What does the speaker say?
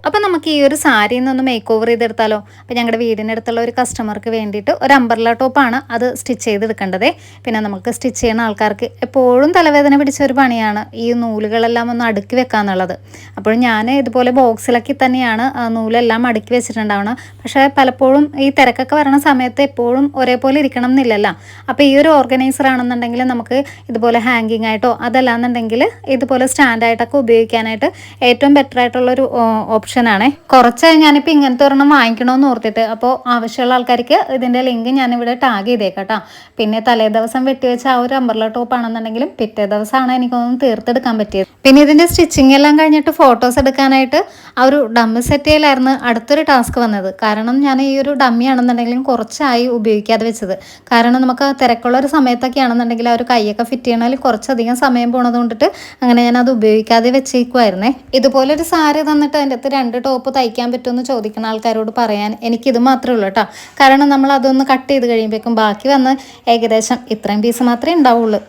അപ്പോൾ നമുക്ക് ഈ ഒരു സാരിയിൽ നിന്നൊന്ന് മേക്ക് ഓവർ ചെയ്തെടുത്താലോ? അപ്പോൾ ഞങ്ങളുടെ വീടിനടുത്തുള്ള ഒരു കസ്റ്റമർക്ക് വേണ്ടിയിട്ട് ഒരു അംബർല ടോപ്പാണ് അത് സ്റ്റിച്ച് ചെയ്തെടുക്കേണ്ടത്. പിന്നെ നമുക്ക് സ്റ്റിച്ച് ചെയ്യുന്ന ആൾക്കാർക്ക് എപ്പോഴും തലവേദന പിടിച്ച ഒരു പണിയാണ് ഈ നൂലുകളെല്ലാം ഒന്ന് അടുക്കി വെക്കാന്നുള്ളത്. അപ്പോൾ ഞാൻ ഇതുപോലെ ബോക്സിലൊക്കെ തന്നെയാണ് നൂലെല്ലാം അടുക്കി വെച്ചിട്ടുണ്ടാവണം. പക്ഷേ പലപ്പോഴും ഈ തിരക്കൊക്കെ വരണ സമയത്ത് എപ്പോഴും ഒരേപോലെ ഇരിക്കണം എന്നില്ലല്ലോ. അപ്പോൾ ഈ ഒരു ഓർഗനൈസർ ആണെന്നുണ്ടെങ്കിൽ നമുക്ക് ഇതുപോലെ ഹാങ്കിങ് ആയിട്ടോ അതല്ലാന്നുണ്ടെങ്കിൽ ഇതുപോലെ സ്റ്റാൻഡായിട്ടൊക്കെ ഉപയോഗിക്കാനായിട്ട് ഏറ്റവും ബെറ്റർ ആയിട്ടുള്ളൊരു ഓപ്ഷനാണ്. കുറച്ച് ഞാനിപ്പോൾ ഇങ്ങനത്തെ ഒരെണ്ണം വാങ്ങിക്കണമെന്ന് ഓർത്തിട്ട്, അപ്പോൾ ആവശ്യമുള്ള ആൾക്കാർക്ക് ഇതിൻ്റെ ലിങ്ക് ഞാനിവിടെ ടാഗ് ചെയ്തേക്കാം കേട്ടോ. പിന്നെ തലേ ദിവസം വെട്ടിവെച്ച ആ ഒരു അംബർല ടോപ്പ് ആണെന്നുണ്ടെങ്കിലും പിറ്റേ ദിവസമാണ് എനിക്കൊന്ന് തീർത്തെടുക്കാൻ പറ്റിയത്. പിന്നെ ഇതിൻ്റെ സ്റ്റിച്ചിങ് എല്ലാം കഴിഞ്ഞിട്ട് ഫോട്ടോസ് എടുക്കാനായിട്ട് ആ ഒരു ഡമ്മി സെറ്റ് ചെയ്യലായിരുന്നു അടുത്തൊരു ടാസ്ക് വന്നത്. കാരണം ഞാൻ ഈ ഒരു ഡമ്മി ആണെന്നുണ്ടെങ്കിലും കുറച്ചായി ഉപയോഗിക്കാതെ വെച്ചത്. കാരണം നമുക്ക് തിരക്കുള്ള ഒരു സമയത്തൊക്കെ ആണെന്നുണ്ടെങ്കിൽ ആ ഒരു കൈയൊക്കെ ഫിറ്റ് ചെയ്യണമെങ്കിൽ കുറച്ചധികം സമയം പോണത് കൊണ്ടിട്ട് അങ്ങനെ ഞാനത് ഉപയോഗിക്കാതെ വെച്ചേക്കുമായിരുന്നേ. ഇതുപോലൊരു സാരി തന്നിട്ട് അതിൻ്റെ അകത്ത് 2 ടോപ്പ് തയ്ക്കാൻ പറ്റുമെന്ന് ചോദിക്കുന്ന ആൾക്കാരോട് പറയാൻ എനിക്കിത് മാത്രമേ ഉള്ളൂ കേട്ടോ. കാരണം നമ്മൾ അതൊന്ന് കട്ട് ചെയ്ത് കഴിയുമ്പോഴേക്കും ബാക്കി വന്ന് ഏകദേശം ഇത്രയും പീസ് മാത്രമേ ഉണ്ടാവുള്ളൂ.